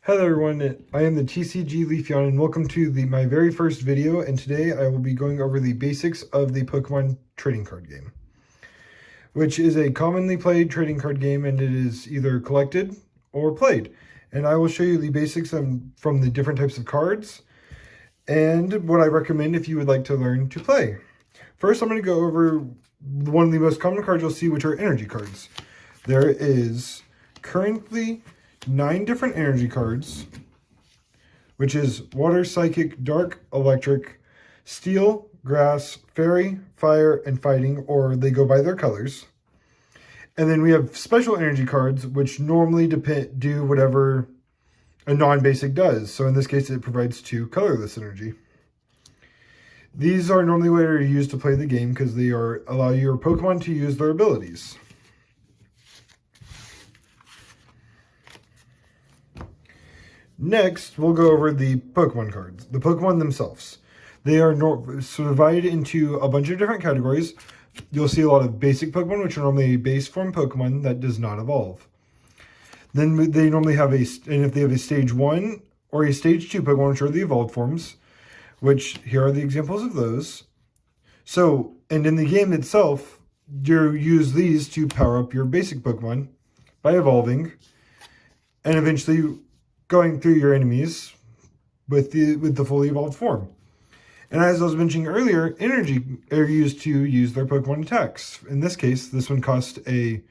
Hello everyone, I am the TCG Leafeon and welcome to my very first video, and today I will be going over the basics of the Pokemon trading card game, which is a commonly played trading card game, and it is either collected or played. And I will show you the basics from the different types of cards and what I recommend if you would like to learn to play. First, I'm going to go over one of the most common cards you'll see, which are energy cards. There is currently 9 different energy cards, which is Water, Psychic, Dark, Electric, Steel, Grass, Fairy, Fire, and Fighting, or they go by their colors. And then we have special energy cards, which normally do whatever a non-basic does. So in this case, it provides 2 colorless energy. These are normally what are used to play the game because they allow your Pokemon to use their abilities. Next, we'll go over the Pokemon cards, the Pokemon themselves. They are divided into a bunch of different categories. You'll see a lot of basic Pokemon, which are normally a base form Pokemon that does not evolve. Then they normally have and if they have a stage 1 or a stage 2 Pokemon, which are the evolved forms, which here are the examples of those. So, and in the game itself, you use these to power up your basic Pokemon by evolving, and eventually going through your enemies with the fully evolved form. And as I was mentioning earlier, energy are used to use their Pokemon attacks. In this case, this one costs a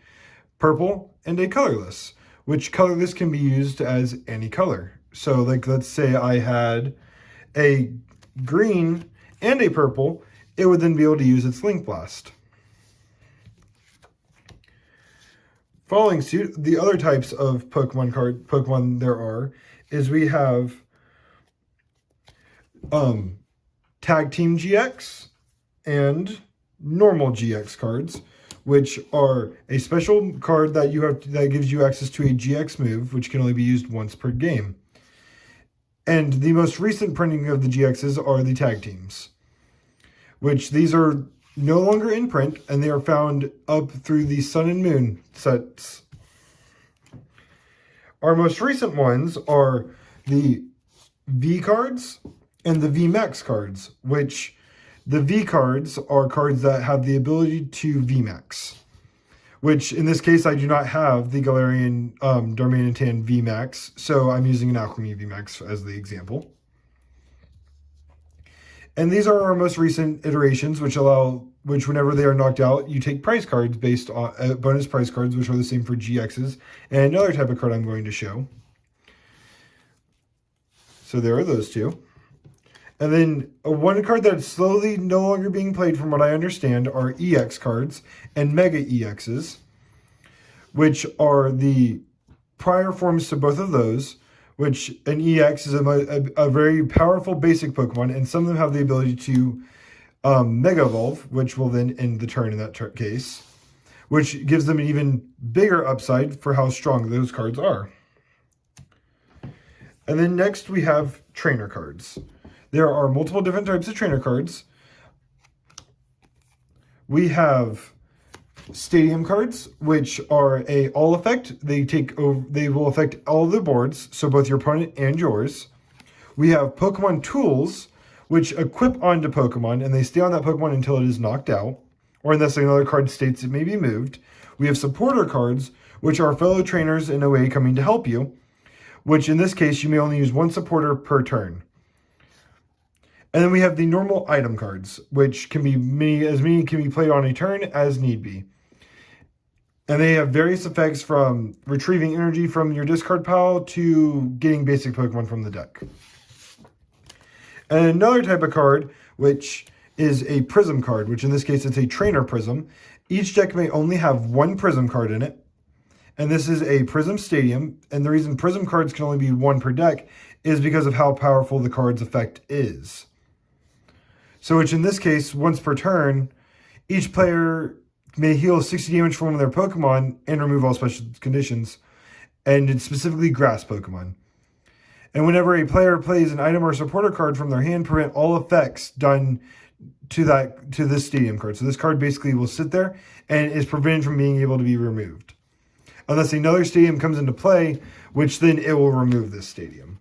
purple and a colorless, which colorless can be used as any color. So like, let's say I had a green and a purple, it would then be able to use its Link Blast. Following suit, the other types of Pokemon there are, is we have Tag Team GX and normal GX cards, which are a special card that that gives you access to a GX move, which can only be used once per game. And the most recent printing of the GXs are the Tag Teams, which these are no longer in print, and they are found up through the Sun and Moon sets. Our most recent ones are the V cards and the V Max cards, which the V cards are cards that have the ability to V Max, which in this case I do not have the Galarian Darmanitan V Max, so I'm using an Alchemy V Max as the example. And these are our most recent iterations, which whenever they are knocked out, you take prize cards based on bonus prize cards, which are the same for GXs, and another type of card I'm going to show. So there are those two. And then one card that's slowly no longer being played, from what I understand, are EX cards and Mega EXs, which are the prior forms to both of those, which an EX is a very powerful basic Pokemon, and some of them have the ability to Mega Evolve, which will then end the turn in that case, which gives them an even bigger upside for how strong those cards are. And then next we have trainer cards. There are multiple different types of trainer cards. We have Stadium cards, which are a all effect. They will affect all the boards, so both your opponent and yours. We have Pokemon Tools, which equip onto Pokemon, and they stay on that Pokemon until it is knocked out, or unless another card states it may be moved. We have Supporter cards, which are fellow trainers in a way coming to help you, which in this case you may only use one supporter per turn. And then we have the normal item cards, which can be as many can be played on a turn as need be. And they have various effects, from retrieving energy from your discard pile to getting basic Pokemon from the deck. And another type of card, which is a Prism card, which in this case it's a Trainer Prism. Each deck may only have one Prism card in it. And this is a Prism Stadium. And the reason Prism cards can only be one per deck is because of how powerful the card's effect is. So which in this case, once per turn, each player may heal 60 damage from one of their Pokemon and remove all special conditions, and it's specifically grass Pokemon. And whenever a player plays an item or supporter card from their hand, prevent all effects done to this stadium card. So this card basically will sit there and is prevented from being able to be removed. unless another stadium comes into play, which then it will remove this stadium.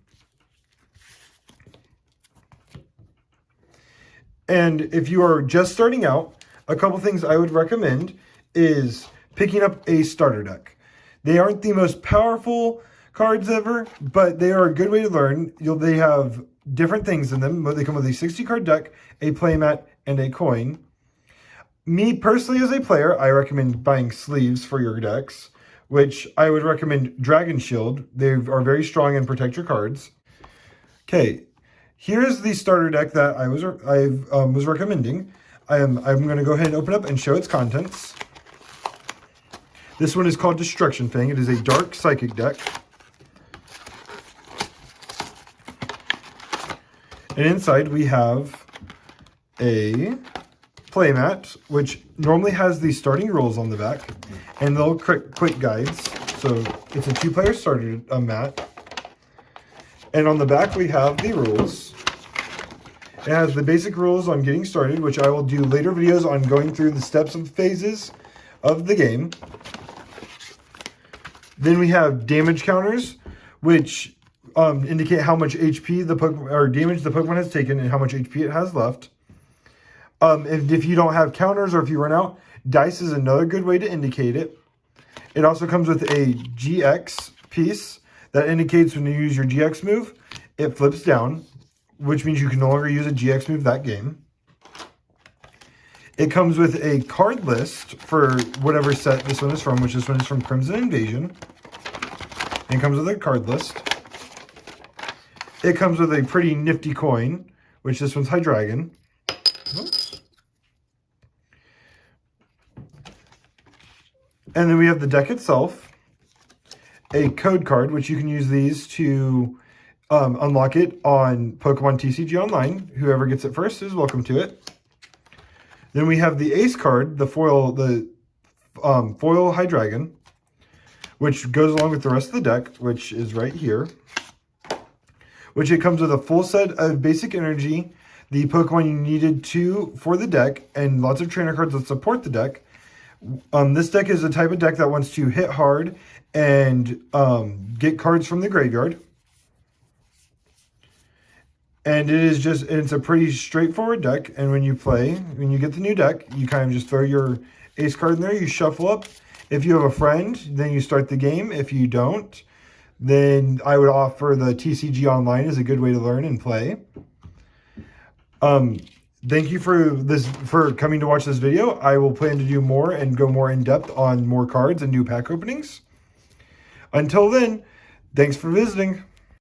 And if you are just starting out, a couple things I would recommend is picking up a starter deck. They aren't the most powerful cards ever, but they are a good way to learn. They have different things in them. They come with a 60-card deck, a playmat, and a coin. Me personally as a player, I recommend buying sleeves for your decks, which I would recommend Dragon Shield. They are very strong and protect your cards. Okay, here's the starter deck that I was recommending. I'm going to go ahead and open up and show its contents. This one is called Destruction Fang. It is a dark psychic deck. And inside we have a playmat, which normally has the starting rules on the back and little quick guides. So it's a 2-player starter mat. And on the back we have the rules. It has the basic rules on getting started, which I will do later videos on going through the steps and phases of the game. Then we have damage counters, which indicate how much HP the Pokemon, or damage the Pokemon has taken and how much HP it has left. If you don't have counters or if you run out, dice is another good way to indicate it. It also comes with a GX piece that indicates when you use your GX move, it flips down, which means you can no longer use a GX move that game. It comes with a card list for whatever set this one is from, which this one is from Crimson Invasion. And it comes with a card list. It comes with a pretty nifty coin, which this one's Hydreigon. Oops. And then we have the deck itself. A code card, which you can use these to unlock it on Pokemon TCG Online. Whoever gets it first is welcome to it. Then we have the Ace card, the foil Hydreigon, which goes along with the rest of the deck, which is right here. Which it comes with a full set of basic energy, the Pokemon you needed for the deck, and lots of trainer cards that support the deck. This deck is a type of deck that wants to hit hard and get cards from the graveyard. And it's a pretty straightforward deck. And when you get the new deck, you kind of just throw your Ace card in there, you shuffle up. If you have a friend, then you start the game. If you don't, then I would offer the TCG Online as a good way to learn and play. Thank you for coming to watch this video. I will plan to do more and go more in depth on more cards and new pack openings. Until then, thanks for visiting.